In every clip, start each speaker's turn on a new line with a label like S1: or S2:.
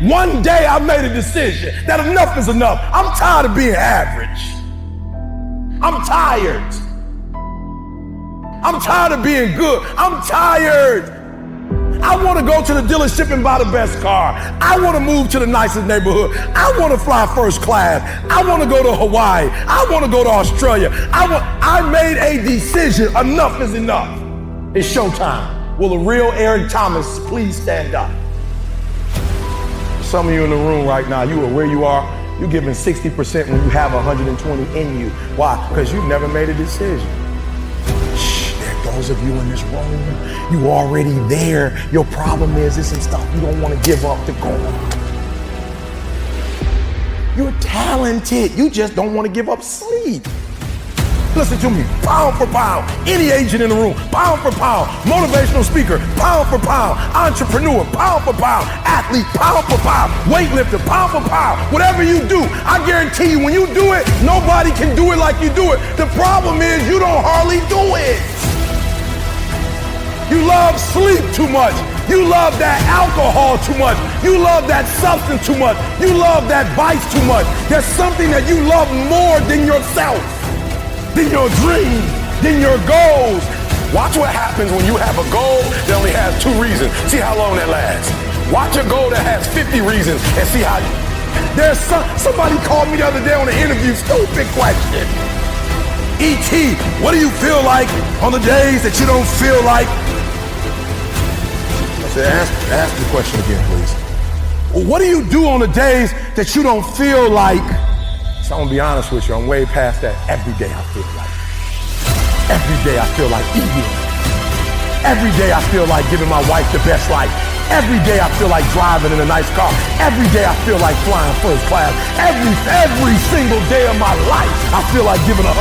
S1: One day I made a decision that enough is enough. I'm tired of being average. I'm tired. I'm tired of being good. I'm tired. I want to go to the dealership and buy the best car. I want to move to the nicest neighborhood. I want to fly first class. I want to go to Hawaii. I want to go to Australia. I made a decision. Enough is enough. It's showtime. Will a real Eric Thomas please stand up? Some of you in the room right now, you are where you are. You're giving 60% when you have 120 in you. Why? Because you've never made a decision. Those of you in this room, you already there. Your problem is there's some stuff you don't want to give up to go on. You're talented. You just don't want to give up sleep. Listen to me, pound for pound, any agent in the room, pound for pound, motivational speaker, pound for pound, entrepreneur, pound for pound, athlete, pound for pound, weightlifter, pound for pound, whatever you do, I guarantee you when you do it, nobody can do it like you do it. The problem is you don't hardly do it. You love sleep too much. You love that alcohol too much. You love that substance too much. You love that vice too much. There's something that you love more than yourself, than your dreams, than your goals. Watch what happens when you have a goal that only has 2 reasons. See how long that lasts. Watch a goal that has 50 reasons and see how. There's somebody called me the other day on an interview, stupid question. E.T., what do you feel like on the days that you don't feel like? I said, ask the question again, please. Well, what do you do on the days that you don't feel like? So I'm gonna be honest with you, I'm way past that. Every day I feel like. Every day I feel like eating. Every day I feel like giving my wife the best life. Every day I feel like driving in a nice car. Every day I feel like flying first class. Every single day of my life, I feel like giving 100%.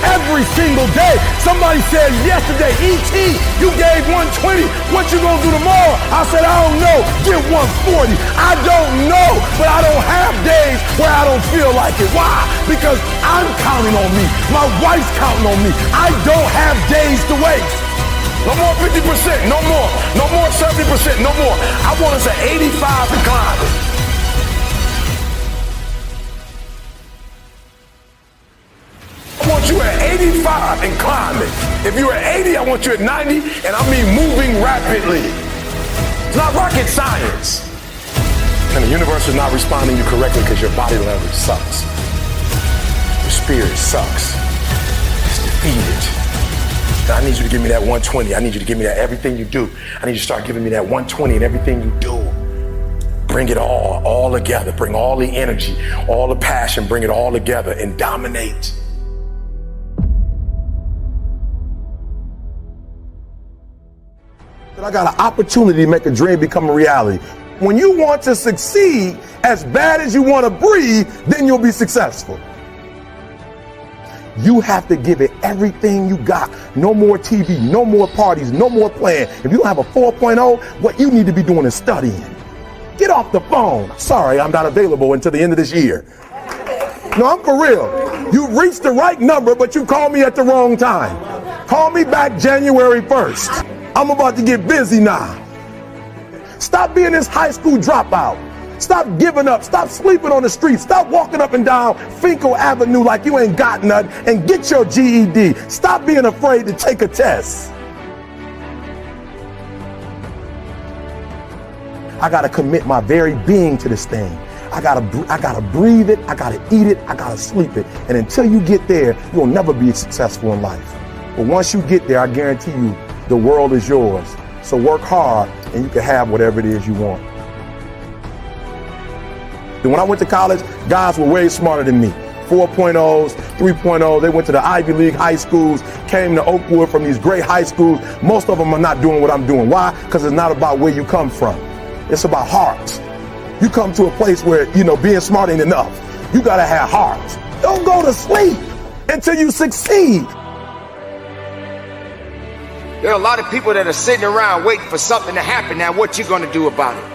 S1: Every single day. Somebody said yesterday, E.T., you gave 120. What you gonna do tomorrow? I said, I don't know. Give 140. I don't know, but I don't have days where I don't feel like it. Why? Because I'm counting on me. My wife's counting on me. I don't have days to waste. No more 50%, no more. No more 70%, no more. I want us at 85 and climbing. I want you at 85 and climbing. If you're at 80, I want you at 90, and I mean moving rapidly. It's not rocket science. And the universe is not responding to you correctly because your body language sucks. Your spirit sucks. It's defeated. I need you to give me that 120. I need you to give me that everything you do. I need you to start giving me that 120 in everything you do. Bring it all together. Bring all the energy, all the passion, bring it all together and dominate. I got an opportunity to make a dream become a reality. When you want to succeed as bad as you want to breathe, then you'll be successful. You have to give it everything you got. No more TV, no more parties, no more playing. If you don't have a 4.0, what you need to be doing is studying. Get off the phone. Sorry, I'm not available until the end of this year. No, I'm for real. You reached the right number, but you called me at the wrong time. Call me back January 1st. I'm about to get busy now. Stop being this high school dropout. Stop giving up. Stop sleeping on the street. Stop walking up and down Finkel Avenue like you ain't got nothing, and get your GED. Stop being afraid to take a test. I gotta commit my very being to this thing. I gotta breathe it. I gotta eat it. I gotta sleep it. And until you get there, you'll never be successful in life. But once you get there, I guarantee you, the world is yours. So work hard, and you can have whatever it is you want. When I went to college, guys were way smarter than me. 4.0s, 3.0s, they went to the Ivy League high schools, came to Oakwood from these great high schools. Most of them are not doing what I'm doing. Why? Because it's not about where you come from. It's about heart. You come to a place where, being smart ain't enough. You gotta have heart. Don't go to sleep until you succeed.
S2: There are a lot of people that are sitting around waiting for something to happen. Now, what you gonna do about it?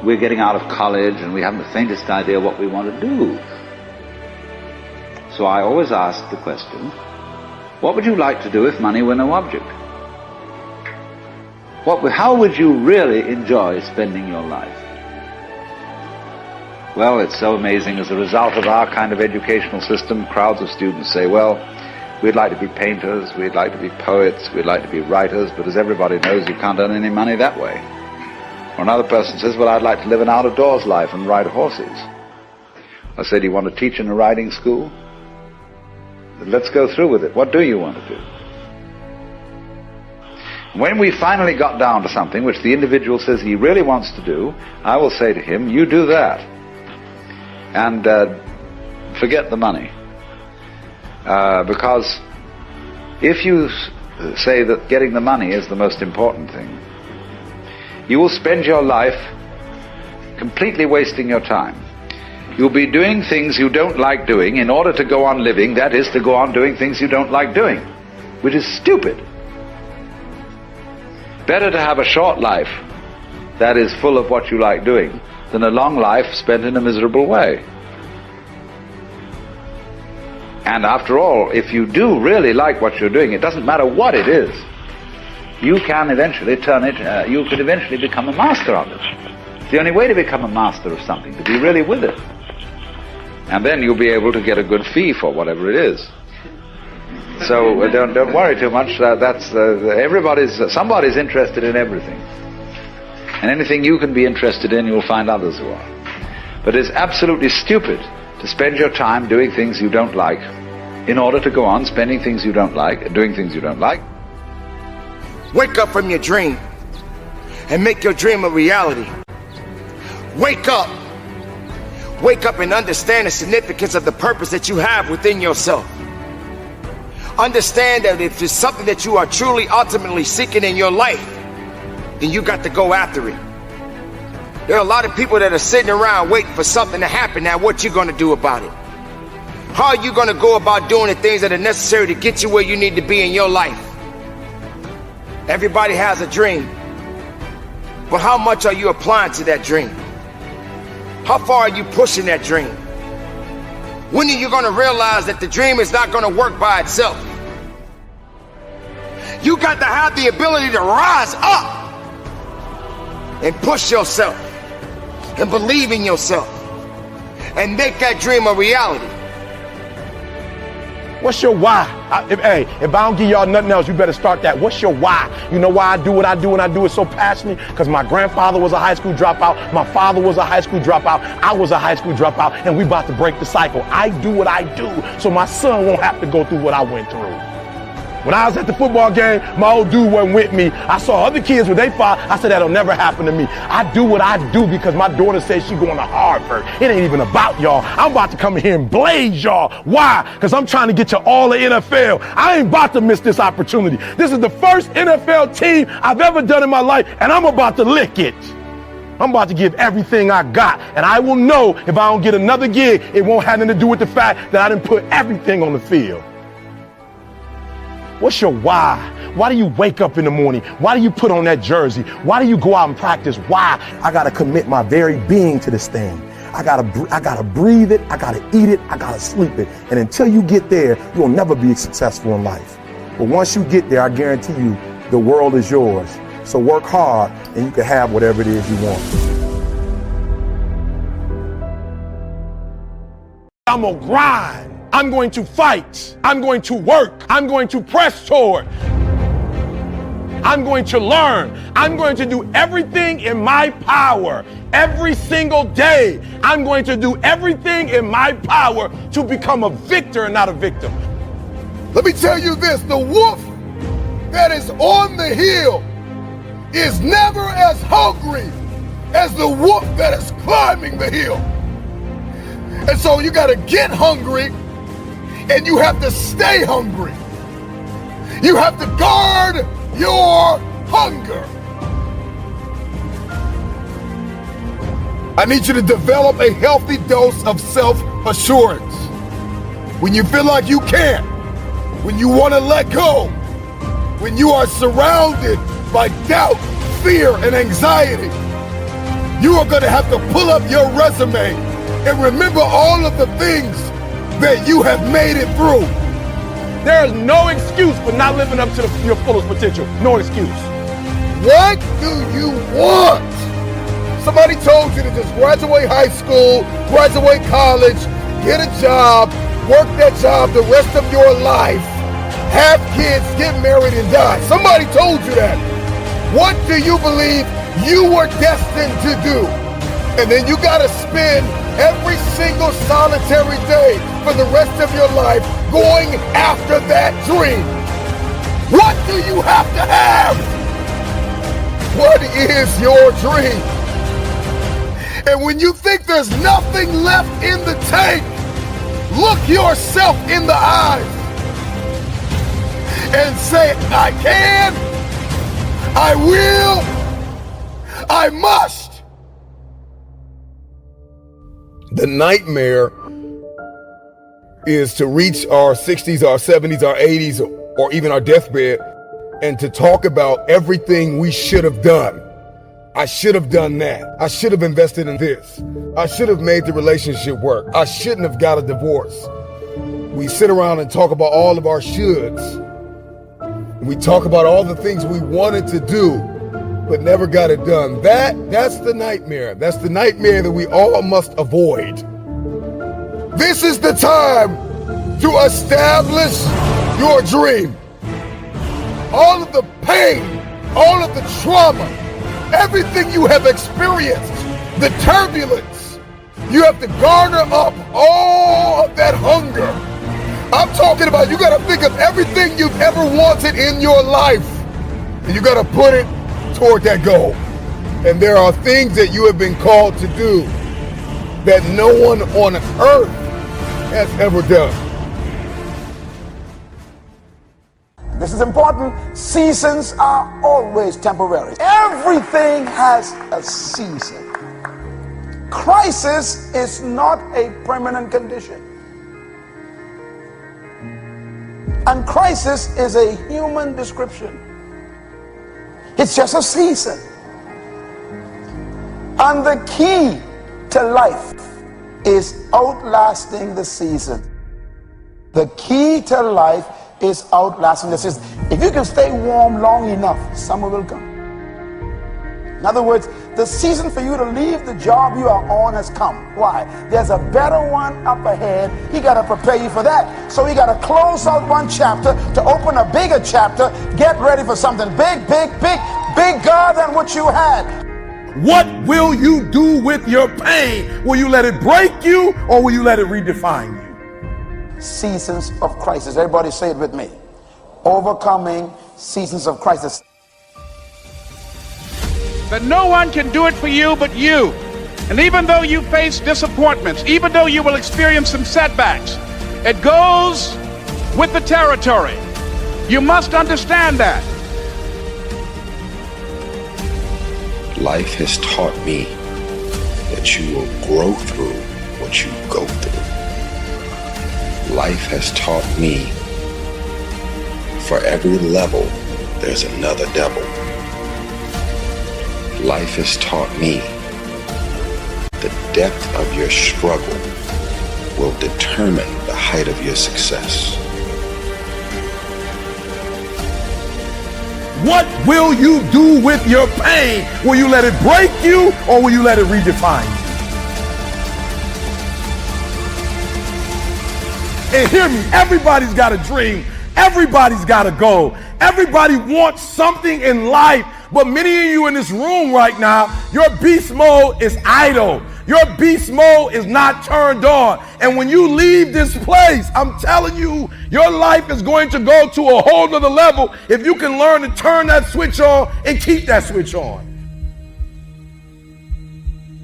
S3: We're getting out of college and we haven't the faintest idea what we want to do. So I always ask the question, what would you like to do if money were no object? How would you really enjoy spending your life? Well, it's so amazing. As a result of our kind of educational system, crowds of students say, well, we'd like to be painters, we'd like to be poets, we'd like to be writers, but as everybody knows, you can't earn any money that way. Or another person says, well, I'd like to live an out-of-doors life and ride horses. I said, do you want to teach in a riding school? Let's go through with it. What do you want to do? When we finally got down to something which the individual says he really wants to do, I will say to him, you do that. And forget the money. Because if you say that getting the money is the most important thing, you will spend your life completely wasting your time. You'll be doing things you don't like doing in order to go on living, that is, to go on doing things you don't like doing, which is stupid. Better to have a short life that is full of what you like doing than a long life spent in a miserable way. And after all, if you do really like what you're doing, it doesn't matter what it is, you can eventually turn it, you could eventually become a master of it. It's the only way to become a master of something, to be really with it. And then you'll be able to get a good fee for whatever it is. So don't worry too much. Somebody's interested in everything. And anything you can be interested in, you'll find others who are. But it's absolutely stupid to spend your time doing things you don't like in order to go on spending things you don't like and doing things you don't like.
S2: Wake up from your dream and make your dream a reality. Wake up. Wake up and understand the significance of the purpose that you have within yourself. Understand that if it's something that you are truly ultimately seeking in your life, then you got to go after it. There are a lot of people that are sitting around waiting for something to happen. Now, what you going to do about it? How are you going to go about doing the things that are necessary to get you where you need to be in your life? Everybody has a dream, but how much are you applying to that dream? How far are you pushing that dream? When are you going to realize that the dream is not going to work by itself? You got to have the ability to rise up and push yourself and believe in yourself and make that dream a reality.
S1: What's your why? If I don't give y'all nothing else, you better start that. What's your why? You know why I do what I do and I do it so passionately? Because my grandfather was a high school dropout. My father was a high school dropout. I was a high school dropout, and we about to break the cycle. I do what I do so my son won't have to go through what I went through. When I was at the football game, my old dude wasn't with me. I saw other kids with their father. I said, that'll never happen to me. I do what I do because my daughter says she's going to Harvard. It ain't even about y'all. I'm about to come in here and blaze y'all. Why? Because I'm trying to get you all the NFL. I ain't about to miss this opportunity. This is the first NFL team I've ever done in my life, and I'm about to lick it. I'm about to give everything I got, and I will know if I don't get another gig, it won't have anything to do with the fact that I didn't put everything on the field. What's your why? Why do you wake up in the morning? Why do you put on that jersey? Why do you go out and practice? Why? I got to commit my very being to this thing. I got to breathe it. I got to eat it. I got to sleep it. And until you get there, you'll never be successful in life. But once you get there, I guarantee you, the world is yours. So work hard and you can have whatever it is you want. I'm gonna grind. I'm going to fight. I'm going to work. I'm going to press toward. I'm going to learn. I'm going to do everything in my power every single day. I'm going to do everything in my power to become a victor and not a victim.
S4: Let me tell you this, the wolf that is on the hill is never as hungry as the wolf that is climbing the hill. And so you got to get hungry. And you have to stay hungry. You have to guard your hunger. I need you to develop a healthy dose of self-assurance. When you feel like you can't, when you want to let go, when you are surrounded by doubt, fear, and anxiety, you are going to have to pull up your resume and remember all of the things that you have made it through.
S1: There is no excuse for not living up to your fullest potential. No excuse.
S4: What do you want? somebody told you to just graduate high school, graduate college, get a job, work that job the rest of your life, have kids, get married, and die. Somebody told you that. What do you believe you were destined to do? And then you got to spend every single solitary day for the rest of your life going after that dream. What do you have to have? What is your dream? And when you think there's nothing left in the tank, look yourself in the eyes and say, I can, I will, I must. The nightmare is to reach our 60s, our 70s, our 80s, or even our deathbed, and to talk about everything we should have done. I should have done that. I should have invested in this. I should have made the relationship work. I shouldn't have got a divorce. We sit around and talk about all of our shoulds. We talk about all the things we wanted to do, but never got it done. That's the nightmare. That's the nightmare that we all must avoid. This is the time to establish your dream. All of the pain, all of the trauma, everything you have experienced, the turbulence, you have to garner up all of that hunger. I'm talking about you got to think of everything you've ever wanted in your life, and you got to put it toward that goal. And there are things that you have been called to do that no one on earth has ever done.
S5: This is important. Seasons are always temporary. Everything has a season. Crisis is not a permanent condition. And crisis is a human description. It's just a season. And the key to life is outlasting the season. The key to life is outlasting the season. If you can stay warm long enough, summer will come. In other words, the season for you to leave the job you are on has come. Why? There's a better one up ahead. He got to prepare you for that. So he got to close out one chapter to open a bigger chapter. Get ready for something big, bigger than what you had.
S1: What will you do with your pain? Will you let it break you, or will you let it redefine you?
S5: Seasons of crisis. Everybody say it with me. Overcoming seasons of crisis.
S6: That no one can do it for you but you. And even though you face disappointments, even though you will experience some setbacks, it goes with the territory. You must understand that.
S7: Life has taught me that you will grow through what you go through. Life has taught me for every level, there's another devil. Life has taught me the depth of your struggle will determine the height of your success.
S1: What will you do with your pain? Will you let it break you, or will you let it redefine you? And hear me, everybody's got a dream. Everybody's got a goal. Everybody wants something in life, but many of you in this room right now, your beast mode is idle. Your beast mode is not turned on. And when you leave this place, I'm telling you, your life is going to go to a whole nother level if you can learn to turn that switch on and keep that switch on.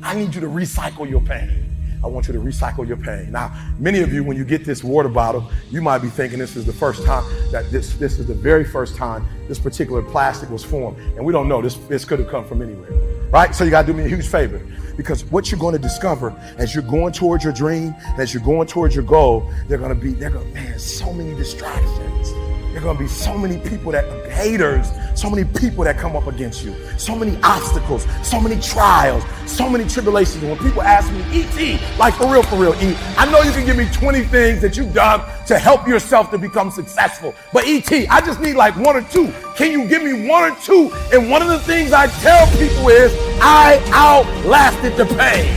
S1: I need you to recycle your pain. I want you to recycle your pain. Now, many of you, when you get this water bottle, you might be thinking this is the first time, that this is the very first time this particular plastic was formed. And we don't know, this could have come from anywhere, right? So you gotta do me a huge favor, because what you're gonna discover as you're going towards your dream, as you're going towards your goal, man, so many distractions. there are going to be so many people haters, so many people that come up against you, so many obstacles, so many trials, so many tribulations. And when people ask me, E.T., like for real, E, I know you can give me 20 things that you've done to help yourself to become successful. But E.T., I just need like one or two. Can you give me one or two? And one of the things I tell people is, I outlasted the pain.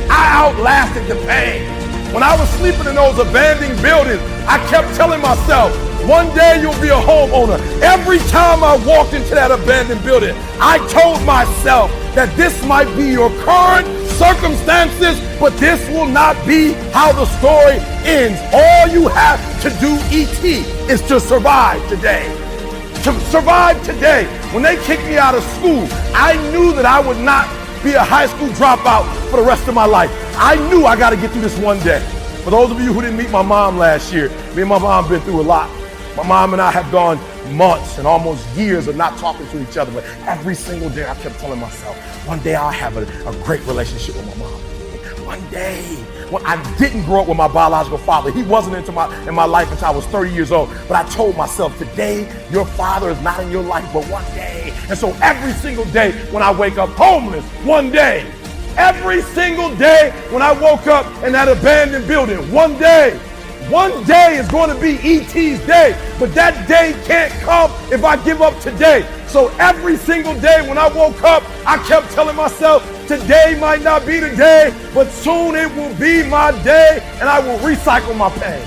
S1: I outlasted the pain. When I was sleeping in those abandoned buildings, I kept telling myself, one day you'll be a homeowner. Every time I walked into that abandoned building, I told myself that this might be your current circumstances, but this will not be how the story ends. All you have to do, E.T., is to survive today. To survive today. When they kicked me out of school, I knew that I would not be a high school dropout for the rest of my life. I knew I got to get through this one day. For those of you who didn't meet my mom last year, me and my mom been through a lot. My mom and I have gone months and almost years of not talking to each other, but every single day I kept telling myself, one day I'll have a great relationship with my mom. One day. Well, I didn't grow up with my biological father. He wasn't in my life until I was 30 years old. But I told myself, today, your father is not in your life, but one day. And so every single day when I wake up homeless, one day. Every single day when I woke up in that abandoned building, one day. One day is going to be E.T.'s day, but that day can't come if I give up today. So every single day when I woke up, I kept telling myself, today might not be the day, but soon it will be my day, and I will recycle my pain.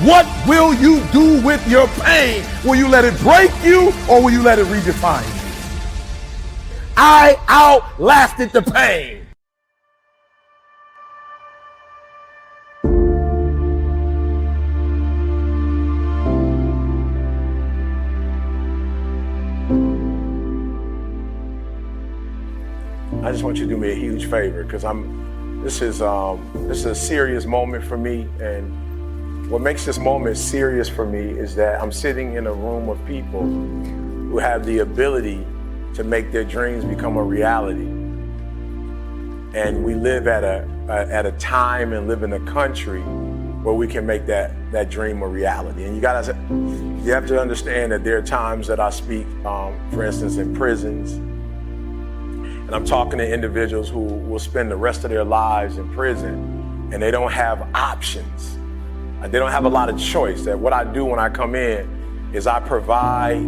S1: What will you do with your pain? Will you let it break you, or will you let it redefine you? I outlasted the pain. I just want you to do me a huge favor, because this is a serious moment for me, and what makes this moment serious for me is that I'm sitting in a room of people who have the ability to make their dreams become a reality. And we live at a time and live in a country where we can make that dream a reality. And you have to understand that there are times that I speak, for instance, in prisons. And I'm talking to individuals who will spend the rest of their lives in prison, and they don't have options. They don't have a lot of choice. That what I do when I come in is I provide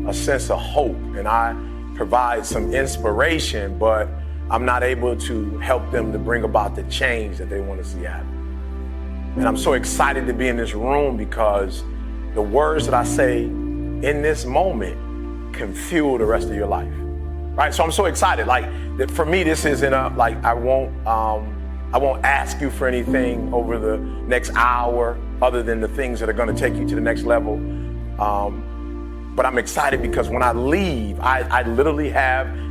S1: a sense of hope, and I provide some inspiration, but I'm not able to help them to bring about the change that they want to see happen. And I'm so excited to be in this room because the words that I say in this moment can fuel the rest of your life. Right, so I'm so excited. Like that for me, this isn't I won't ask you for anything over the next hour other than the things that are going to take you to the next level. But I'm excited because when I leave, I literally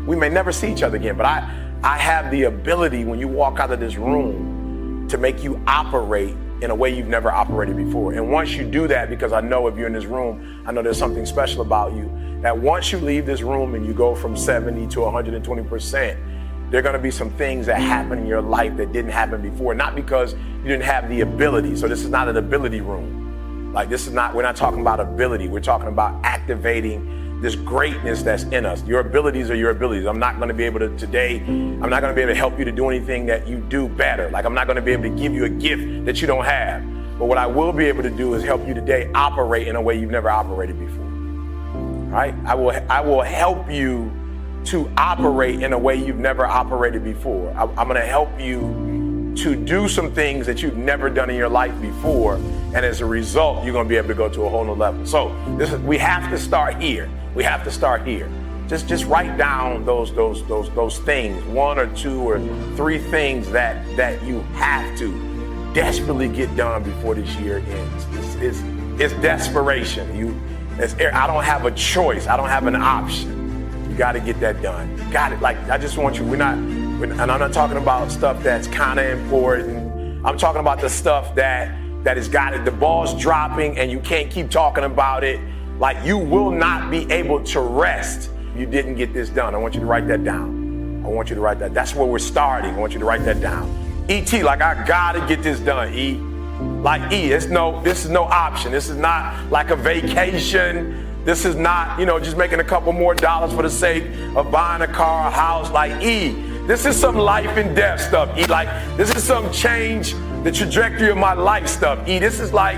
S1: we may never see each other again, but I have the ability when you walk out of this room to make you operate in a way you've never operated before. And once you do that, because I know if you're in this room, I know there's something special about you, that once you leave this room and you go from 70 to 120%, there are going to be some things that happen in your life that didn't happen before, not because you didn't have the ability. So this is not an ability room. Like we're not talking about ability. We're talking about activating this greatness that's in us. Your abilities are your abilities. I'm not going to be able to help you to do anything that you do better. Like I'm not going to be able to give you a gift that you don't have. But what I will be able to do is help you today operate in a way you've never operated before. Right? I will help you to operate in a way you've never operated before. I'm going to help you to do some things that you've never done in your life before, and as a result, you're going to be able to go to a whole new level. So we have to start here. We have to start here. Just write down those things, one or two or three things that you have to desperately get done before this year ends. It's desperation. I don't have a choice. I don't have an option. You got to get that done. Got it. Like, I just want you, and I'm not talking about stuff that's kind of important. I'm talking about the stuff that has got it. The ball's dropping and you can't keep talking about it. Like, you will not be able to rest if you didn't get this done. I want you to write that down. I want you to write that. That's where we're starting. I want you to write that down. E.T., like, I got to get this done, E. Like this is no option. This is not like a vacation. This is not, just making a couple more dollars for the sake of buying a car, a house. Like this is some life and death stuff. Like this is some change the trajectory of my life stuff. This is like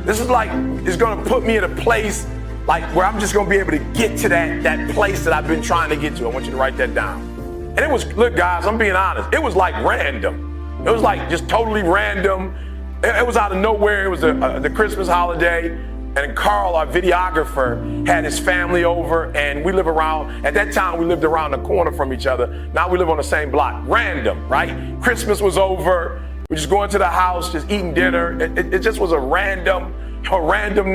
S1: it's gonna put me in a place like where I'm just gonna be able to get to that place that I've been trying to get to. I want you to write that down. And it was, look guys, I'm being honest, it was like random. It was like just totally random. It was out of nowhere. It was the Christmas holiday, and Carl, our videographer, had his family over, and we live around, at that time we lived around the corner from each other. Now we live on the same block. Random, right? Christmas was over. We're just going to the house, just eating dinner. It just was a random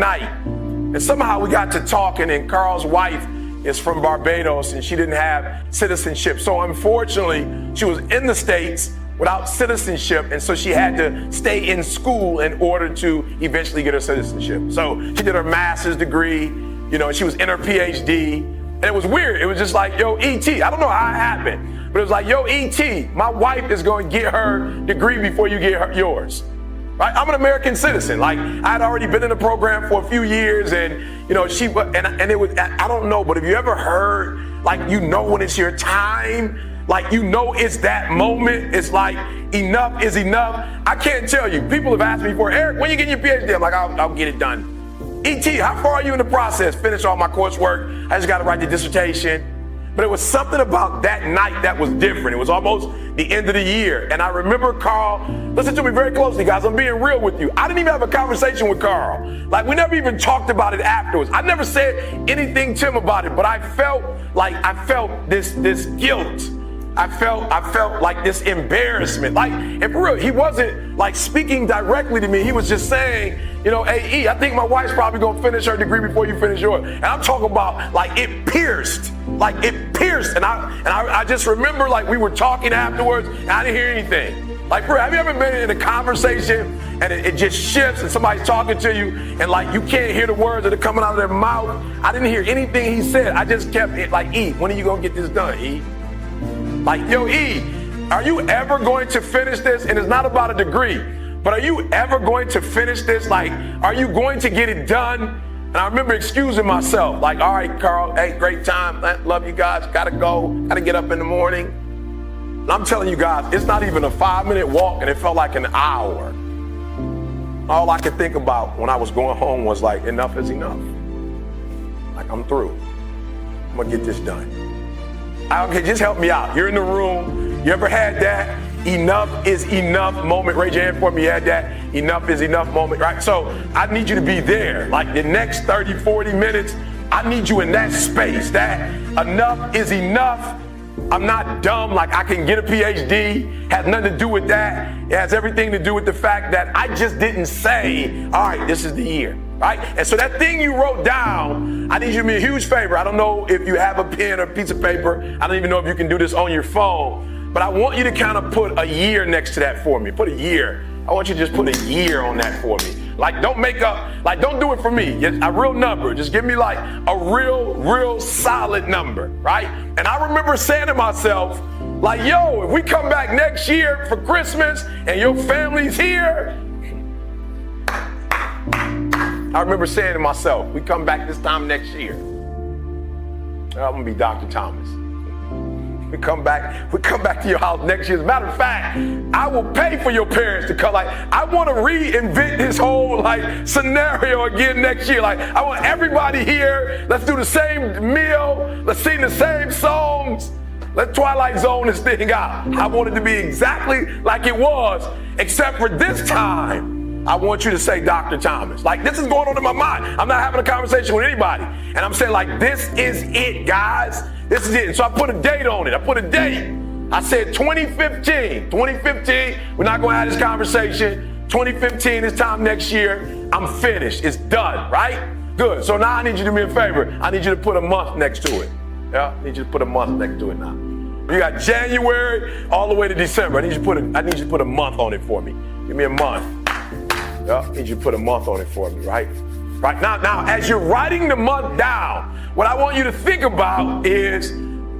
S1: night. And somehow we got to talking, and Carl's wife is from Barbados, and she didn't have citizenship. So unfortunately, she was in the States without citizenship, and so she had to stay in school in order to eventually get her citizenship. So she did her master's degree, and she was in her PhD, and it was weird. It was just like, yo, E.T., I don't know how it happened, but it was like, yo, E.T., my wife is going to get her degree before you get yours. Right? I'm an American citizen. Like, I had already been in the program for a few years, and and it was, I don't know, but have you ever heard, like, when it's your time? Like, it's that moment. It's like, enough is enough. I can't tell you. People have asked me before, Eric, when you get your PhD? I'm like, I'll get it done. E.T., how far are you in the process? Finish all my coursework. I just got to write the dissertation. But it was something about that night that was different. It was almost the end of the year. And I remember Carl, listen to me very closely, guys. I'm being real with you. I didn't even have a conversation with Carl. Like, we never even talked about it afterwards. I never said anything to him about it, but I felt this guilt. I felt like this embarrassment. Like, and for real, he wasn't like speaking directly to me. He was just saying, hey, E, I think my wife's probably gonna finish her degree before you finish yours. And I'm talking about like it pierced. And I just remember like we were talking afterwards and I didn't hear anything. Like, bro, have you ever been in a conversation and it just shifts and somebody's talking to you and like you can't hear the words that are coming out of their mouth? I didn't hear anything he said. I just kept it like, E, when are you gonna get this done, E? Like, yo, E, are you ever going to finish this? And it's not about a degree, but are you ever going to finish this? Like, are you going to get it done? And I remember excusing myself, like, all right, Carl, hey, great time. Love you guys. Gotta go. Gotta get up in the morning. And I'm telling you guys, it's not even a 5-minute walk, and it felt like an hour. All I could think about when I was going home was like, enough is enough. Like, I'm through. I'm gonna get this done. Okay, just help me out. You're in the room. You ever had that enough is enough moment? Raise your hand for me. You had that enough is enough moment, right? So I need you to be there. Like the next 30, 40 minutes, I need you in that space. That enough is enough. I'm not dumb. Like, I can get a PhD. Has nothing to do with that. It has everything to do with the fact that I just didn't say, all right, this is the year. Right? And so that thing you wrote down, I need you to do me a huge favor. I don't know if you have a pen or a piece of paper. I don't even know if you can do this on your phone. But I want you to kind of put a year next to that for me. Put a year. I want you to just put a year on that for me. Like, don't make up, like, don't do it for me. A real number. Just give me like a real solid number, right? And I remember saying to myself, like, yo, if we come back next year for Christmas and your family's here, I remember saying to myself, we come back this time next year, I'm gonna be Dr. Thomas. We come back to your house next year. As a matter of fact, I will pay for your parents to come. Like, I want to reinvent this whole like scenario again next year. Like, I want everybody here. Let's do the same meal. Let's sing the same songs. Let's Twilight Zone this thing out. I want it to be exactly like it was, except for this time, I want you to say Dr. Thomas. Like, this is going on in my mind. I'm not having a conversation with anybody. And I'm saying, like, this is it, guys. This is it. And so I put a date on it. I put a date. I said 2015. 2015, we're not going to have this conversation. 2015, this time next year, I'm finished. It's done, right? Good. So now I need you to do me a favor. I need you to put a month next to it. Yeah? I need you to put a month next to it now. You got January all the way to December. I need you to put a month on it for me. Give me a month. Yeah, I need you to put a month on it for me, right? Right now, as you're writing the month down, what I want you to think about is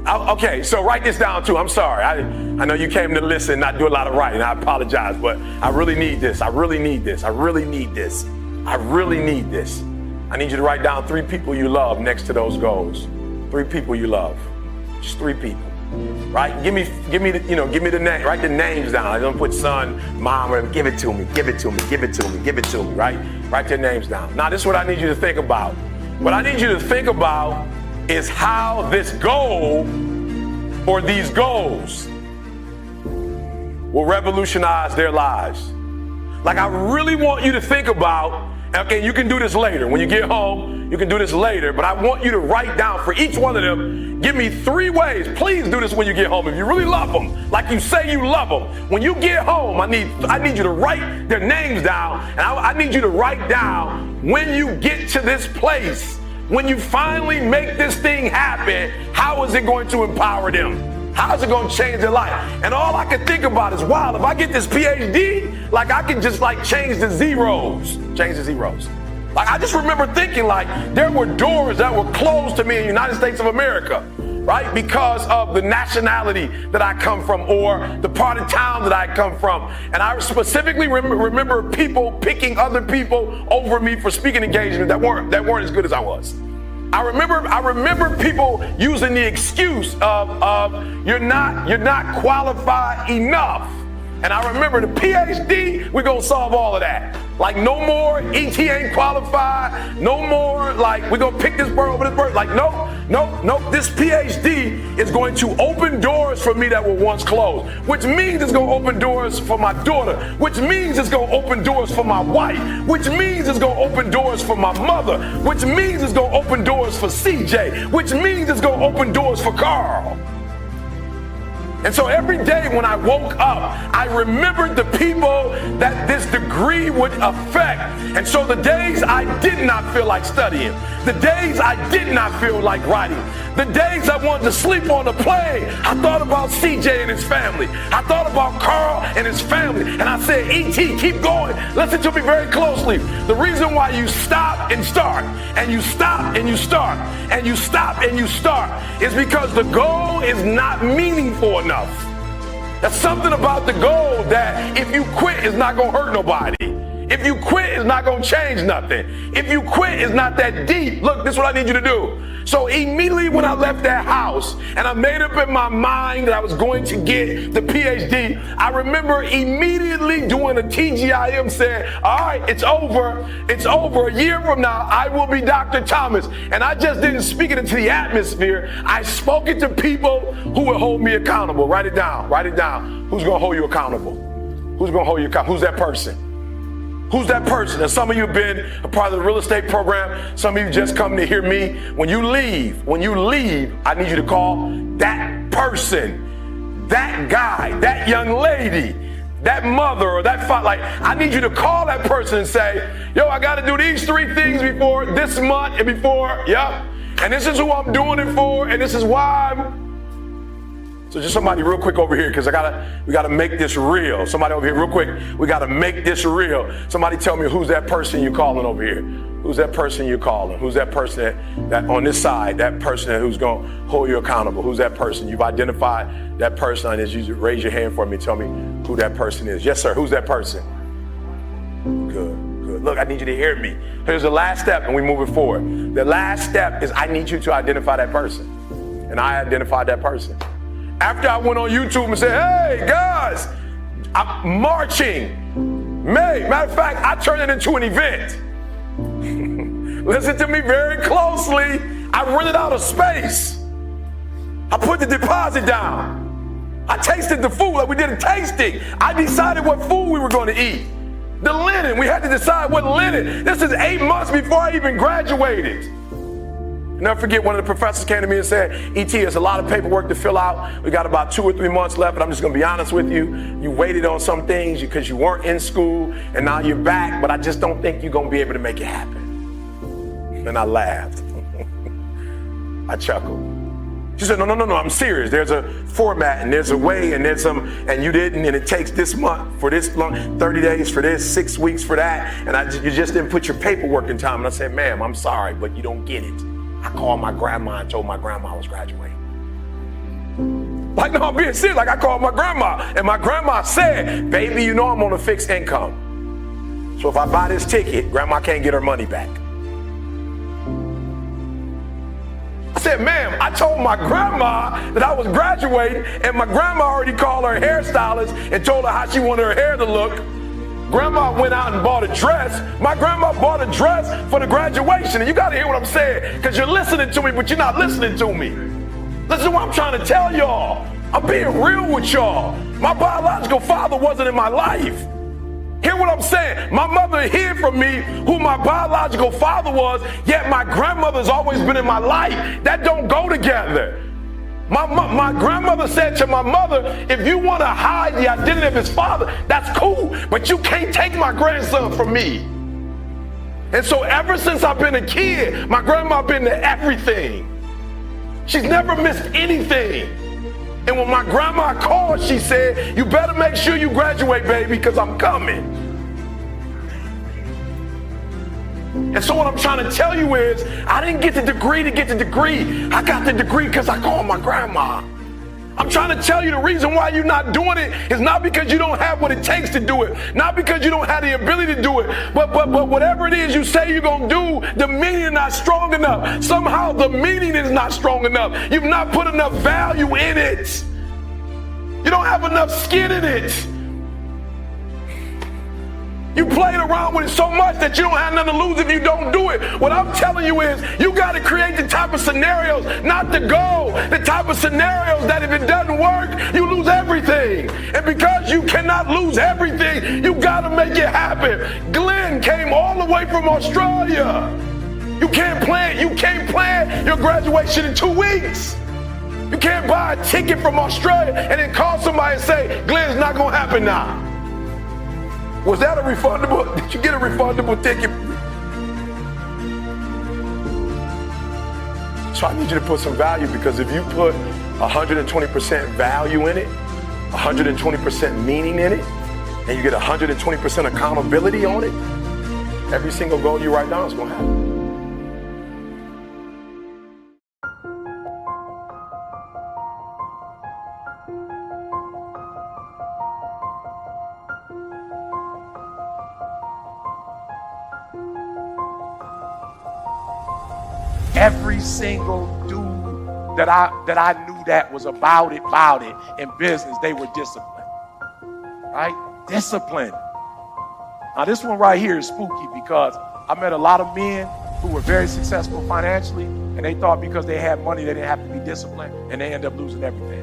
S1: Okay, so write this down too. I'm sorry. I know you came to listen, not do a lot of writing. I apologize, but I really need this. I really need this. I really need this. I really need this. I need you to write down 3 people you love next to those goals. 3 people you love. Just 3 people. Right? Give me the name. Write the names down. I don't put son, mom, or give it to me, give it to me, give it to me, give it to me, right? Write their names down. Now, this is what I need you to think about. What I need you to think about is how this goal or these goals will revolutionize their lives. Like, I really want you to think about, okay, you can do this later. When you get home, you can do this later, but I want you to write down for each one of them, give me 3 ways. Please do this when you get home. If you really love them, like you say you love them, when you get home, I need you to write their names down, and I need you to write down when you get to this place, when you finally make this thing happen, how is it going to empower them? How is it going to change their life? And all I can think about is, wow, if I get this PhD, like I can just like change the zeros. Like, I just remember thinking, like, there were doors that were closed to me in the United States of America, right? Because of the nationality that I come from or the part of town that I come from. And I specifically remember people picking other people over me for speaking engagements that weren't as good as I was. I remember people using the excuse of you're not qualified enough. And I remember the PhD, we're gonna solve all of that. Like, no more ET ain't qualified, no more like we're gonna pick this bird over this bird. Like, no, this PhD is going to open doors for me that were once closed, which means it's gonna open doors for my daughter, which means it's gonna open doors for my wife, which means it's gonna open doors for my mother, which means it's gonna open doors for CJ, which means it's gonna open doors for Carl. And so every day when I woke up, I remembered the people that this degree would affect. And so the days I did not feel like studying, the days I did not feel like writing, the days I wanted to sleep on the plane, I thought about CJ and his family. I thought about Carl and his family. And I said, E.T., keep going. Listen to me very closely. The reason why you stop and start, and you stop and you start, and you stop and you start, is because the goal is not meaningful enough. There's something about the goal that if you quit, it's not going to hurt nobody. If you quit, it's not going to change nothing. If you quit, it's not that deep. Look, this is what I need you to do. So immediately when I left that house and I made up in my mind that I was going to get the PhD, I remember immediately doing a TGIM saying, all right, it's over. It's over. A year from now, I will be Dr. Thomas. And I just didn't speak it into the atmosphere. I spoke it to people who would hold me accountable. Write it down. Write it down. Who's going to hold you accountable? Who's going to hold you accountable? Who's that person? Who's that person? And some of you have been a part of the real estate program. Some of you just come to hear me. When you leave, I need you to call that person, that guy, that young lady, that mother or that father. Like, I need you to call that person and say, yo, I got to do these 3 things before this month and before, yep. And this is who I'm doing it for, and this is why I'm. So just somebody real quick over here, because we gotta make this real. Somebody over here real quick, we gotta make this real. Somebody tell me, who's that person you're calling over here? Who's that person you're calling? Who's that person that on this side, that person who's gonna hold you accountable? Who's that person? You've identified that person. I need you to raise your hand for me. Tell me who that person is. Yes, sir, who's that person? Good. Look, I need you to hear me. Here's the last step and we move it forward. The last step is I need you to identify that person. And I identified that person. After I went on YouTube and said, hey, guys, I'm marching. Matter of fact, I turned it into an event. Listen to me very closely. I rented out a space. I put the deposit down. I tasted the food, like we did a tasting. I decided what food we were going to eat. The linen, we had to decide what linen. This is 8 months before I even graduated. Never forget, one of the professors came to me and said, E.T., there's a lot of paperwork to fill out. We got about 2 or 3 months left, but I'm just going to be honest with you. You waited on some things because you weren't in school, and now you're back, but I just don't think you're going to be able to make it happen. And I laughed. I chuckled. She said, no, I'm serious. There's a format, and there's a way, and there's some, and you didn't, and it takes this month for this long, 30 days for this, 6 weeks for that, and you just didn't put your paperwork in time. And I said, ma'am, I'm sorry, but you don't get it. I called my grandma and told my grandma I was graduating. Like, no, I'm being serious. Like, I called my grandma, and my grandma said, baby, you know I'm on a fixed income. So if I buy this ticket, grandma can't get her money back. I said, ma'am, I told my grandma that I was graduating, and my grandma already called her hairstylist and told her how she wanted her hair to look. Grandma went out and bought a dress. My grandma bought a dress for the graduation. And you got to hear what I'm saying, because you're listening to me, but you're not listening to me. Listen to what I'm trying to tell y'all. I'm being real with y'all. My biological father wasn't in my life. Hear what I'm saying? My mother hid from me who my biological father was, yet my grandmother's always been in my life. That don't go together. My grandmother said to my mother, if you want to hide the identity of his father, that's cool, but you can't take my grandson from me. And so ever since I've been a kid, my grandma been to everything. She's never missed anything. And when my grandma called, she said, you better make sure you graduate, baby, because I'm coming. And so what I'm trying to tell you is, I didn't get the degree to get the degree. I got the degree because I called my grandma. I'm trying to tell you the reason why you're not doing it is not because you don't have what it takes to do it, not because you don't have the ability to do it, but whatever it is you say you're going to do, the meaning is not strong enough. Somehow the meaning is not strong enough. You've not put enough value in it. You don't have enough skin in it. You played around with it so much that you don't have nothing to lose if you don't do it. What I'm telling you is, you got to create the type of scenarios, not the goal, the type of scenarios that if it doesn't work, you lose everything. And because you cannot lose everything, you got to make it happen. Glenn came all the way from Australia. You can't plan your graduation in 2 weeks. You can't buy a ticket from Australia and then call somebody and say, Glenn's not going to happen now. Was that a refundable? Did you get a refundable ticket? So I need you to put some value, because if you put 120% value in it, 120% meaning in it, and you get 120% accountability on it, every single goal you write down is going to happen.
S8: Every single dude that I knew that was about it in business, they were disciplined, right? Disciplined. Now this one right here is spooky, because I met a lot of men who were very successful financially, and they thought because they had money they didn't have to be disciplined, and they end up losing everything.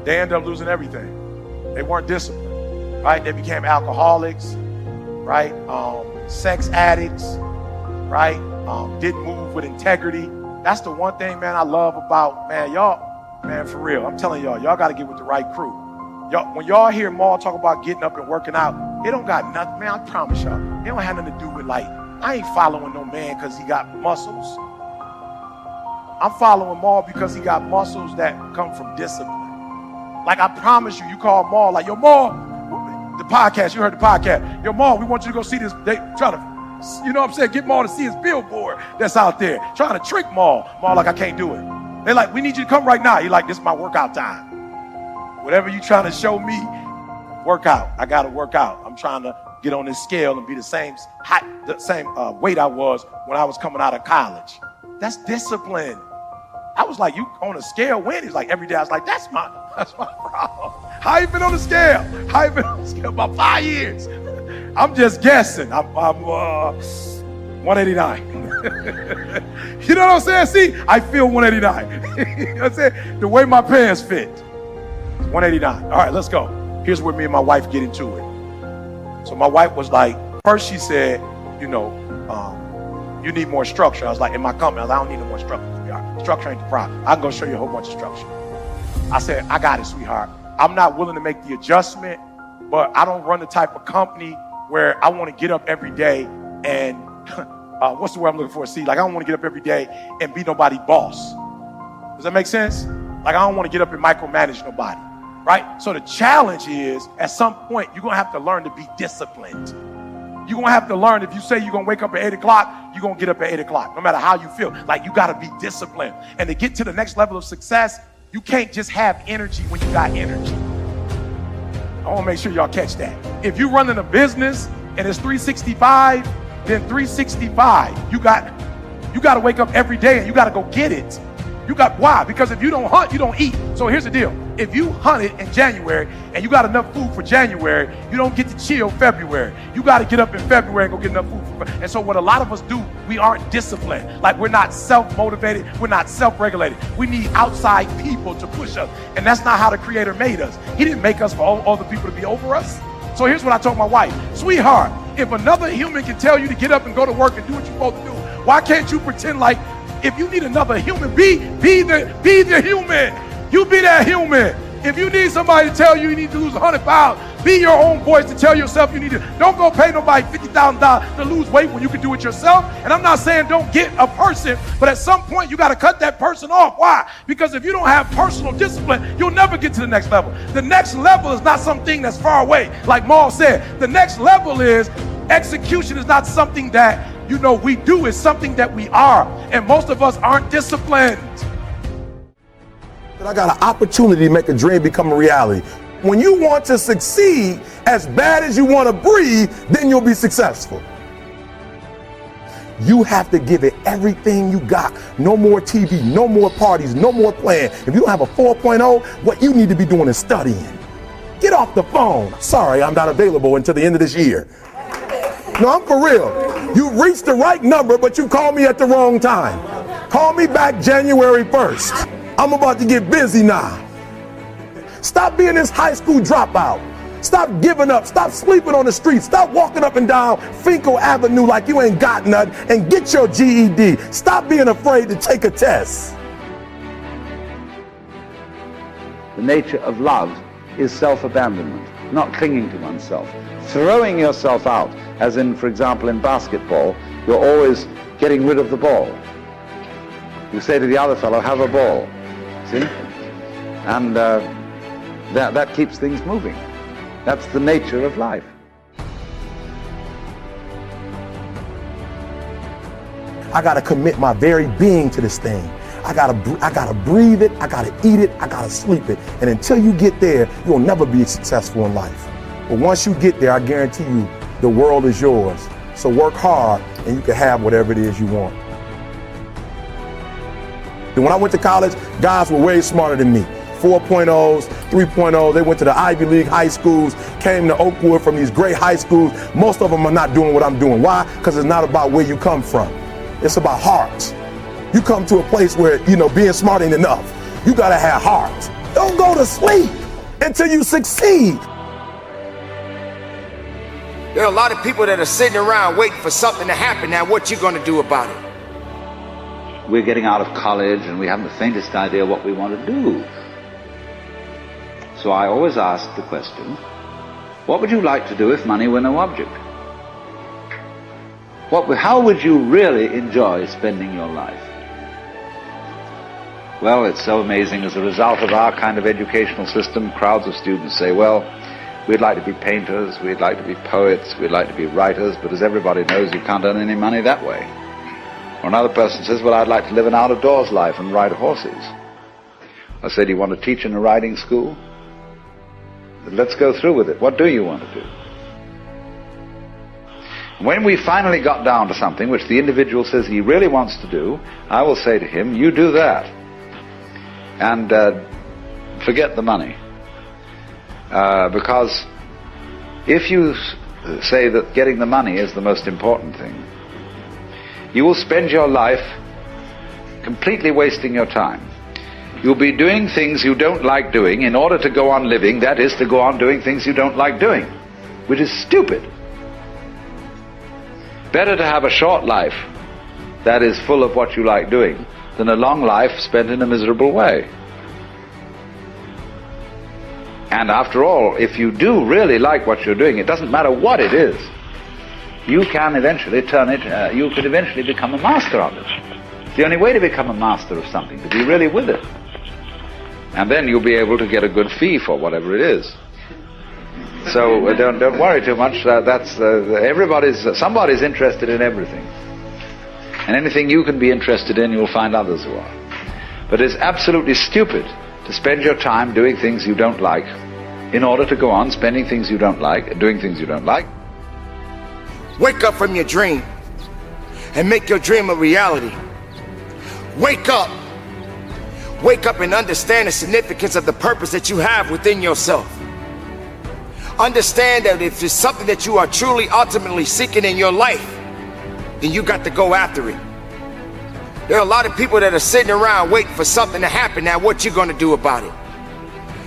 S8: They ended up losing everything. They weren't disciplined, right? They became alcoholics, right? Sex addicts, right? Didn't move with integrity. That's the one thing, man, I love about, man, y'all, man, for real. I'm telling y'all got to get with the right crew. Y'all, when y'all hear Maul talk about getting up and working out, it don't got nothing, man, I promise y'all. It don't have nothing to do with, like, I ain't following no man because he got muscles. I'm following Maul because he got muscles that come from discipline. Like, I promise you, you call Maul, like, yo, Maul, the podcast, you heard the podcast. Yo, Maul, we want you to go see this. They try to, you know what I'm saying, get Maul to see his billboard that's out there. Trying to trick Maul. Maul like, I can't do it. They're like, we need you to come right now. You're like, this is my workout time. Whatever you trying to show me, work out. I got to work out. I'm trying to get on this scale and be the same height, the same weight I was when I was coming out of college. That's discipline. I was like, you on a scale when? He's like, every day. I was like, that's my problem. How you been on the scale? How you been on the scale? About 5 years. I'm just guessing. I'm 189. You know what I'm saying? See, I feel 189. You know what I'm saying? The way my pants fit. 189. All right, let's go. Here's where me and my wife get into it. So my wife was like, first she said, you need more structure. I was like, in my company, I don't need no more structure. Structure ain't the problem. I can go show you a whole bunch of structure. I said, I got it, sweetheart. I'm not willing to make the adjustment, but I don't run the type of company where I want to get up every day and, what's the word I'm looking for? See, like I don't want to get up every day and be nobody's boss. Does that make sense? Like I don't want to get up and micromanage nobody, right? So the challenge is, at some point, you're going to have to learn to be disciplined. You're going to have to learn, if you say you're going to wake up at 8 o'clock, you're going to get up at 8 o'clock, no matter how you feel. Like you got to be disciplined. And to get to the next level of success, you can't just have energy when you got energy. I want to make sure y'all catch that. If you're running a business and it's 365, then 365, you got to wake up every day and you got to go get it. Why? Because if you don't hunt, you don't eat. So here's the deal. If you hunted in January and you got enough food for January, you don't get to chill February. You got to get up in February and go get enough food. And so what a lot of us do, we aren't disciplined. Like we're not self-motivated. We're not self-regulated. We need outside people to push us. And that's not how the Creator made us. He didn't make us for all the people to be over us. So here's what I told my wife. Sweetheart, if another human can tell you to get up and go to work and do what you're supposed to do, why can't you pretend like if you need another human, be the human. You be that human. If you need somebody to tell you need to lose 100 pounds, be your own voice to tell yourself you need to. Don't go pay nobody $50,000 to lose weight when you can do it yourself. And I'm not saying don't get a person, but at some point you got to cut that person off. Why? Because if you don't have personal discipline, you'll never get to the next level. The next level is not something that's far away. Like Maul said, the next level is execution is not something that we do, is something that we are. And most of us aren't disciplined.
S1: I got an opportunity to make a dream become a reality. When you want to succeed as bad as you want to breathe, then you'll be successful. You have to give it everything you got. No more TV, no more parties, no more playing. If you don't have a 4.0, what you need to be doing is studying. Get off the phone. Sorry, I'm not available until the end of this year. No, I'm for real. You reached the right number, but you called me at the wrong time. Call me back January 1st. I'm about to get busy now. Stop being this high school dropout. Stop giving up. Stop sleeping on the street. Stop walking up and down Finkel Avenue like you ain't got nothing, and get your GED. Stop being afraid to take a test.
S3: The nature of love is self-abandonment, not clinging to oneself. Throwing yourself out, as in, for example, in basketball, you're always getting rid of the ball. You say to the other fellow, have a ball. See? And that keeps things moving. That's the nature of life.
S1: I got to commit my very being to this thing. I gotta breathe it, I gotta eat it, I gotta sleep it. And until you get there, you'll never be successful in life. But once you get there, I guarantee you, the world is yours. So work hard and you can have whatever it is you want. And when I went to college, guys were way smarter than me. 4.0s, 3.0s, they went to the Ivy League high schools, came to Oakwood from these great high schools. Most of them are not doing what I'm doing. Why? Because it's not about where you come from. It's about heart. You come to a place where, being smart ain't enough. You gotta have heart. Don't go to sleep until you succeed.
S2: There are a lot of people that are sitting around waiting for something to happen. Now, what you gonna do about it?
S3: We're getting out of college and we haven't the faintest idea what we want to do. So I always ask the question, what would you like to do if money were no object? How would you really enjoy spending your life? Well, it's so amazing. As a result of our kind of educational system, crowds of students say, well, we'd like to be painters, we'd like to be poets, we'd like to be writers, but as everybody knows, you can't earn any money that way. Or another person says, well, I'd like to live an out-of-doors life and ride horses. I said, do you want to teach in a riding school? Let's go through with it. What do you want to do? When we finally got down to something which the individual says he really wants to do, I will say to him, you do that. and forget the money. Because if you say that getting the money is the most important thing, you will spend your life completely wasting your time. You'll be doing things you don't like doing in order to go on living, that is, to go on doing things you don't like doing, which is stupid. Better to have a short life that is full of what you like doing than a long life spent in a miserable way. And after all, if you do really like what you're doing, it doesn't matter what it is, you can eventually turn it, you could eventually become a master of it. It's the only way to become a master of something, to be really with it. And then you'll be able to get a good fee for whatever it is. So don't worry too much. Somebody's interested in everything. And anything you can be interested in, you'll find others who are. But it's absolutely stupid to spend your time doing things you don't like in order to go on spending things you don't like and doing things you don't like.
S2: Wake up from your dream and make your dream a reality. Wake up. Wake up and understand the significance of the purpose that you have within yourself. Understand that if it's something that you are truly ultimately seeking in your life, then you got to go after it. There are a lot of people that are sitting around waiting for something to happen. Now, what you gonna do about it?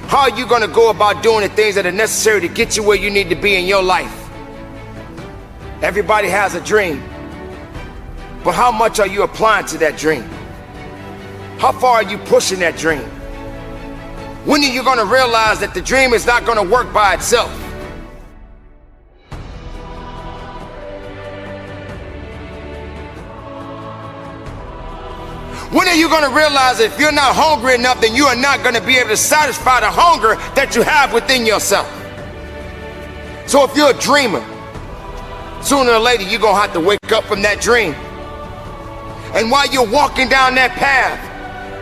S2: How are you gonna go about doing the things that are necessary to get you where you need to be in your life? Everybody has a dream, but how much are you applying to that dream? How far are you pushing that dream? When are you gonna realize that the dream is not gonna work by itself? When are you going to realize that if you're not hungry enough, then you are not going to be able to satisfy the hunger that you have within yourself? So if you're a dreamer, sooner or later you're going to have to wake up from that dream. And while you're walking down that path,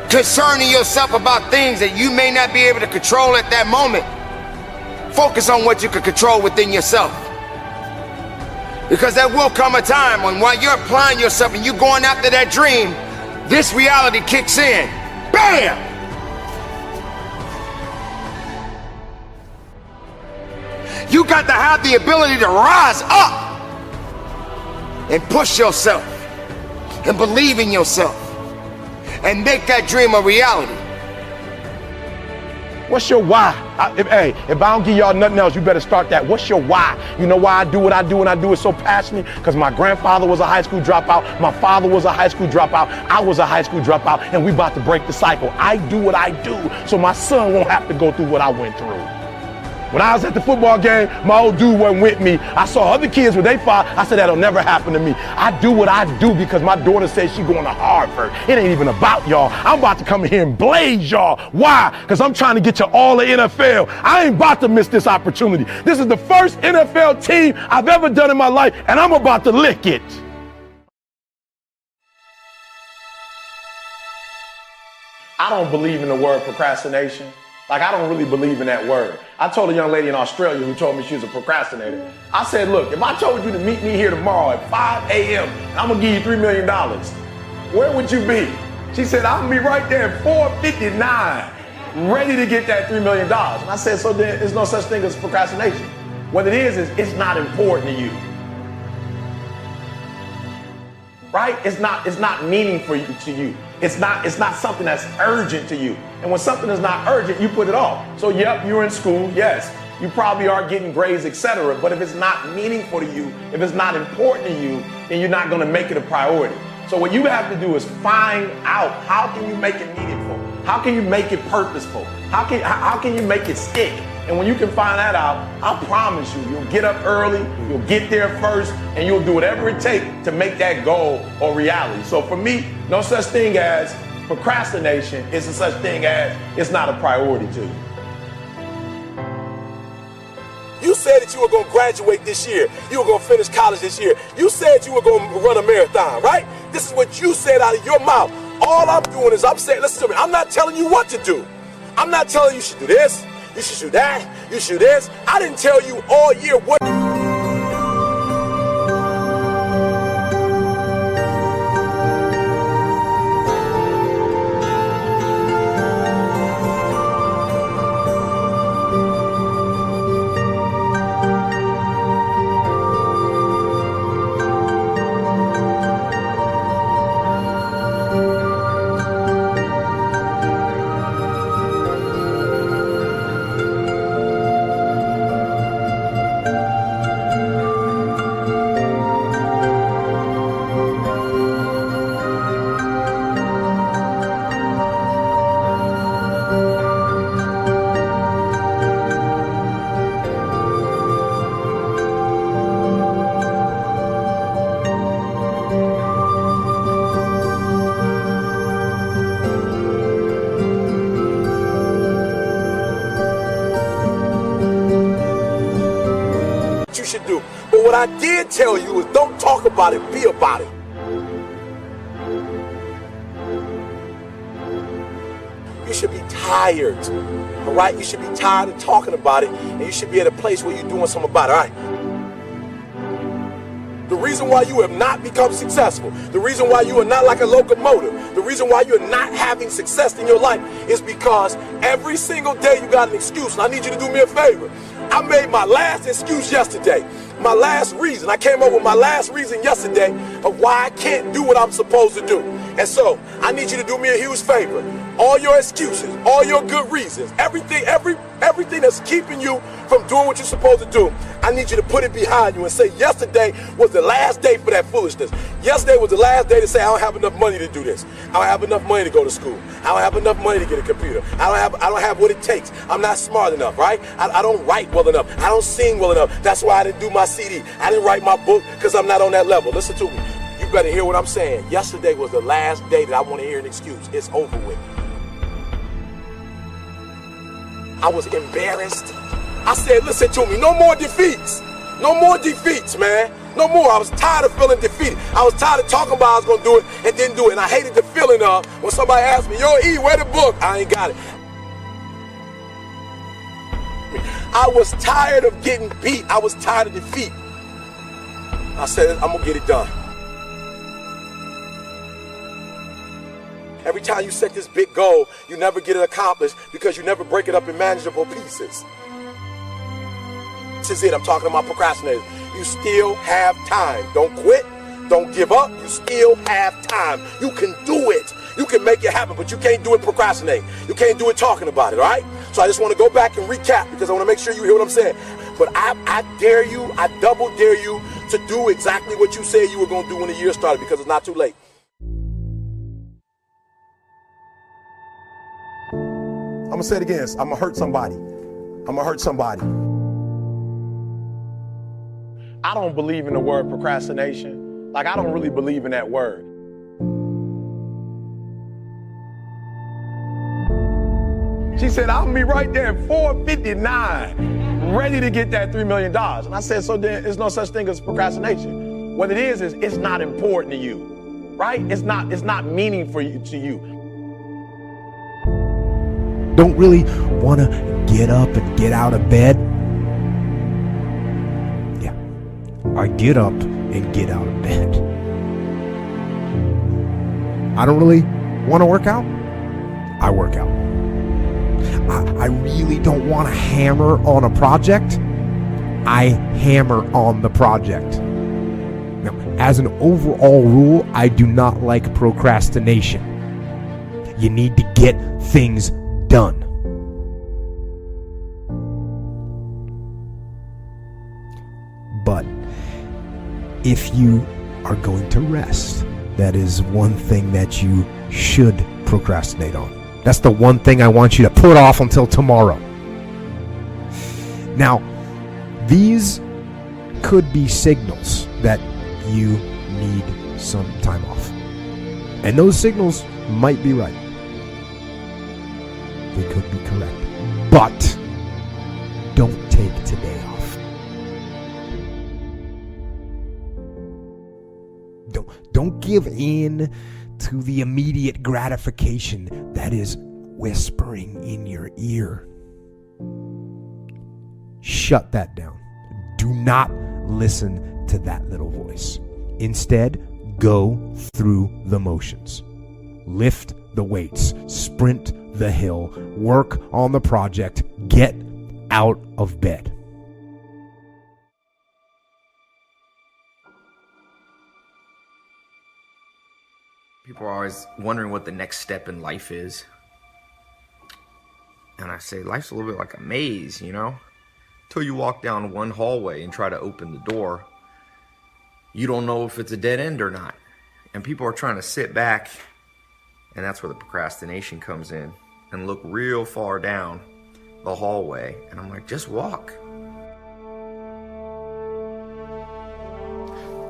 S2: concerning yourself about things that you may not be able to control at that moment, focus on what you can control within yourself. Because there will come a time when while you're applying yourself and you're going after that dream, this reality kicks in. Bam! You got to have the ability to rise up and push yourself and believe in yourself and make that dream a reality.
S1: What's your why? If I don't give y'all nothing else, you better start that. What's your why? You know why I do what I do and I do it so passionately? Because my grandfather was a high school dropout. My father was a high school dropout. I was a high school dropout, and we about to break the cycle. I do what I do so my son won't have to go through what I went through. When I was at the football game, my old dude wasn't with me. I saw other kids with their father. I said, that'll never happen to me. I do what I do because my daughter says she's going to Harvard. It ain't even about y'all. I'm about to come in here and blaze y'all. Why? Because I'm trying to get you all the NFL. I ain't about to miss this opportunity. This is the first NFL team I've ever done in my life, and I'm about to lick it. I don't believe in the word procrastination. Like, I don't really believe in that word. I told a young lady in Australia who told me she was a procrastinator. I said, look, if I told you to meet me here tomorrow at 5 a.m. and I'm gonna give you $3 million, where would you be? She said, I'm gonna be right there at 4:59, ready to get that $3 million. And I said, so then there's no such thing as procrastination. What it is it's not important to you. Right? It's not meaningful to you. It's not something that's urgent to you. And when something is not urgent, you put it off. So yep, you're in school, yes. You probably are getting grades, etc. But if it's not meaningful to you, if it's not important to you, then you're not gonna make it a priority. So what you have to do is find out, how can you make it meaningful? How can you make it purposeful? How can you make it stick? And when you can find that out, I promise you'll get up early, you'll get there first, and you'll do whatever it takes to make that goal a reality. So for me, no such thing as procrastination. It's a such thing as it's not a priority to you.
S9: You said that you were going to graduate this year. You were going to finish college this year. You said you were going to run a marathon, right? This is what you said out of your mouth. All I'm doing is I'm saying, listen to me, I'm not telling you what to do. I'm not telling you should do this, you should do that, you should do this. I didn't tell you all year what. should do. But what I did tell you is don't talk about it, be about it. You should be tired, all right? You should be tired of talking about it, and you should be at a place where you're doing something about it, all right? The reason why you have not become successful, the reason why you are not like a locomotive, the reason why you're not having success in your life is because every single day you got an excuse. And I need you to do me a favor. I made my last excuse yesterday. My last reason. I came up with my last reason yesterday of why I can't do what I'm supposed to do. And so I need you to do me a huge favor. All your excuses, all your good reasons, everything that's keeping you from doing what you're supposed to do, I need you to put it behind you and say yesterday was the last day for that foolishness. Yesterday was the last day to say I don't have enough money to do this. I don't have enough money to go to school. I don't have enough money to get a computer. I don't have what it takes. I'm not smart enough, right? I don't write well enough. I don't sing well enough. That's why I didn't do my CD. I didn't write my book because I'm not on that level. Listen to me. You better hear what I'm saying. Yesterday was the last day that I want to hear an excuse. It's over with. I was embarrassed. I said, listen to me, no more defeats. No more defeats, man. No more. I was tired of feeling defeated. I was tired of talking about I was going to do it and didn't do it. And I hated the feeling of when somebody asked me, yo, E, where the book? I ain't got it. I was tired of getting beat. I was tired of defeat. I said, I'm going to get it done. Every time you set this big goal, you never get it accomplished because you never break it up in manageable pieces. This is it. I'm talking about procrastinators. You still have time. Don't quit. Don't give up. You still have time. You can do it. You can make it happen, but you can't do it procrastinating. You can't do it talking about it, all right? So I just want to go back and recap because I want to make sure you hear what I'm saying. But I dare you, I double dare you to do exactly what you said you were going to do when the year started because it's not too late.
S1: I'm going to say it again. I'm going to hurt somebody. I'm going to hurt somebody. I don't believe in the word procrastination. Like, I don't really believe in that word. She said, I'll be right there at 4:59, ready to get that $3 million. And I said, so then there's no such thing as procrastination. What it is it's not important to you, right? It's not meaningful to you.
S10: Don't really want to get up and get out of bed. Yeah, I get up and get out of bed. I don't really want to work out. I work out. I really don't want to hammer on a project. I hammer on the project. Now, as an overall rule, I do not like procrastination. You need to get things done. But if you are going to rest, that is one thing that you should procrastinate on. That's the one thing I want you to put off until tomorrow. Now, these could be signals that you need some time off. And those signals might be right. They could be correct. But don't take today off. Don't give in to the immediate gratification that is whispering in your ear. Shut that down. Do not listen to that little voice. Instead, go through the motions. Lift the weights, sprint the hill, work on the project, get out of bed.
S11: People are always wondering what the next step in life is. And I say, life's a little bit like a maze, you know? Till you walk down one hallway and try to open the door, you don't know if it's a dead end or not. And people are trying to sit back, and that's where the procrastination comes in, and look real far down the hallway. And I'm like, just walk.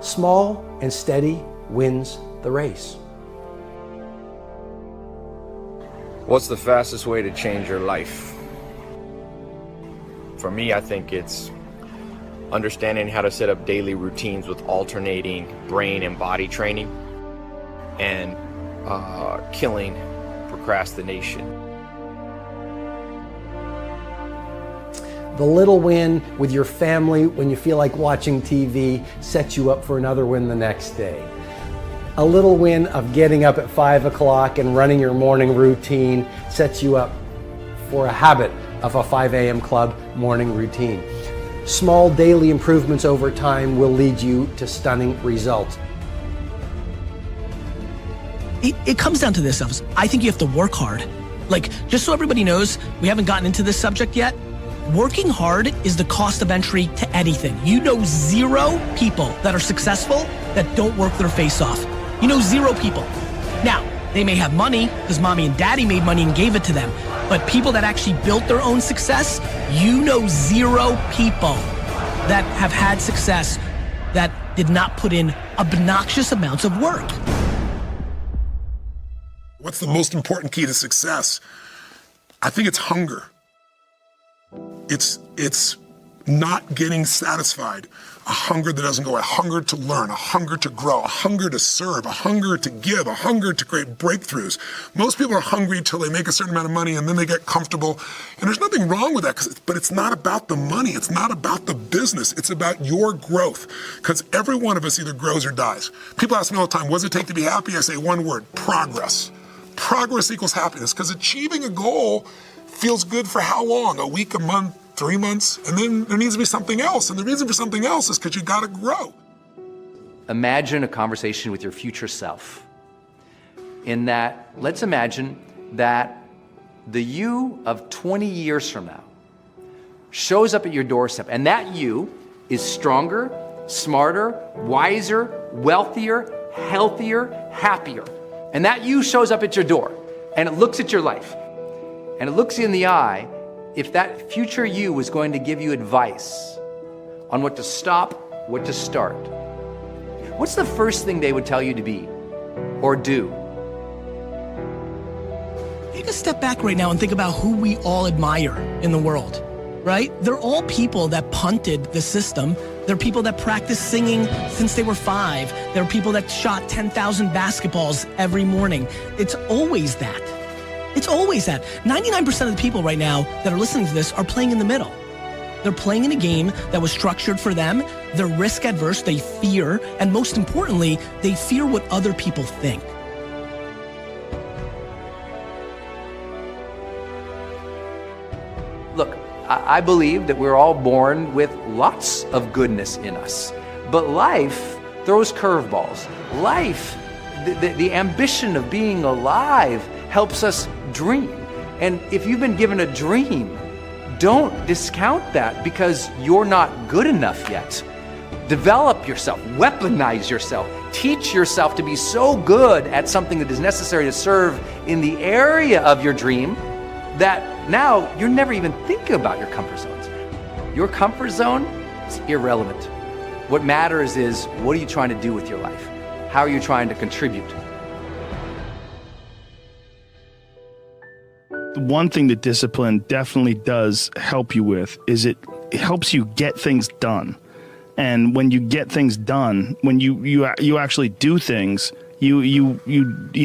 S12: Small and steady wins the race.
S11: What's the fastest way to change your life? For me, I think it's understanding how to set up daily routines with alternating brain and body training, and killing procrastination.
S12: The little win with your family when you feel like watching TV sets you up for another win the next day. A little win of getting up at 5 o'clock and running your morning routine sets you up for a habit of a 5 a.m. club morning routine. Small daily improvements over time will lead you to stunning results.
S13: It comes down to this, Elvis. I think you have to work hard. Like, just so everybody knows, we haven't gotten into this subject yet. Working hard is the cost of entry to anything. You know 0 people that are successful that don't work their face off. You know 0 people. Now, they may have money because mommy and daddy made money and gave it to them. But people that actually built their own success, you know 0 people that have had success that did not put in obnoxious amounts of work.
S4: What's the most important key to success? I think it's hunger. It's not getting satisfied. A hunger that doesn't go, a hunger to learn, a hunger to grow, a hunger to serve, a hunger to give, a hunger to create breakthroughs. Most people are hungry until they make a certain amount of money and then they get comfortable. And there's nothing wrong with that, but it's not about the money. It's not about the business. It's about your growth. Because every one of us either grows or dies. People ask me all the time, what does it take to be happy? I say one word, progress. Progress equals happiness, because achieving a goal feels good for how long? A week, a month, 3 months, and then there needs to be something else. And the reason for something else is because you got to grow.
S14: Imagine a conversation with your future self. In that, let's imagine that the you of 20 years from now shows up at your doorstep, and that you is stronger, smarter, wiser, wealthier, healthier, happier. And that you shows up at your door, and it looks at your life, and it looks you in the eye. If that future you was going to give you advice on what to stop, what to start, what's the first thing they would tell you to be or do?
S13: Take a step back right now and think about who we all admire in the world, right? They're all people that punted the system. They're people that practiced singing since they were 5. There are people that shot 10,000 basketballs every morning. It's always that. It's always that. 99% of the people right now that are listening to this are playing in the middle. They're playing in a game that was structured for them. They're risk adverse, they fear, and most importantly, they fear what other people think.
S14: Look, I believe that we're all born with lots of goodness in us, but life throws curveballs. Life, the ambition of being alive helps us dream. And if you've been given a dream, don't discount that because you're not good enough yet. Develop yourself, weaponize yourself, teach yourself to be so good at something that is necessary to serve in the area of your dream that now you're never even thinking about your comfort zones. Your comfort zone is irrelevant. What matters is, what are you trying to do with your life? How are you trying to contribute?
S15: The one thing that discipline definitely does help you with is it helps you get things done. And when you get things done, when you actually do things, you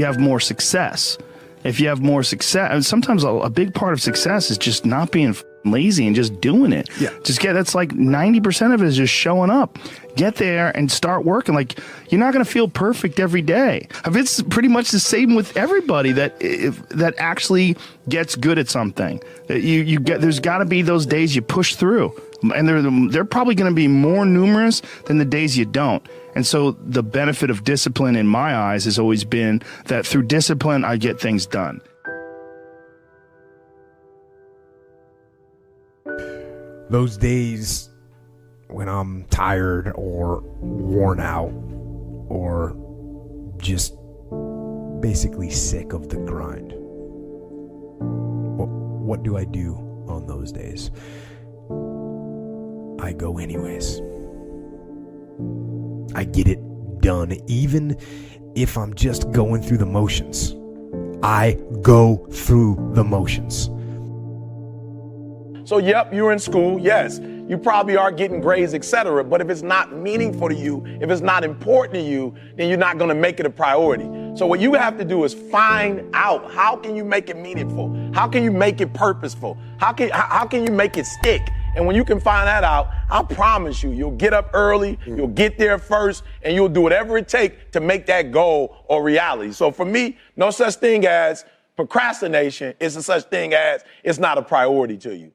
S15: have more success. If you have more success, and sometimes a big part of success is just not being lazy and just doing it.
S10: Yeah.
S15: That's like 90% of it is just showing up. Get there and start working. Like, you're not going to feel perfect every day. It's pretty much the same with everybody that actually gets good at something. There's got to be those days you push through, and they're probably going to be more numerous than the days you don't. And so the benefit of discipline in my eyes has always been that through discipline, I get things done.
S10: Those days when I'm tired or worn out or just basically sick of the grind. What do I do on those days? I go anyways. I get it done, even if I'm just going through the motions. I go through the motions.
S9: So, yep, you're in school. Yes, you probably are getting grades, etc. But if it's not meaningful to you, if it's not important to you, then you're not going to make it a priority. So what you have to do is find out, how can you make it meaningful? How can you make it purposeful? How can you make it stick? And when you can find that out, I promise you, you'll get up early, you'll get there first, and you'll do whatever it takes to make that goal a reality. So for me, no such thing as procrastination. It's a such thing as it's not a priority to you.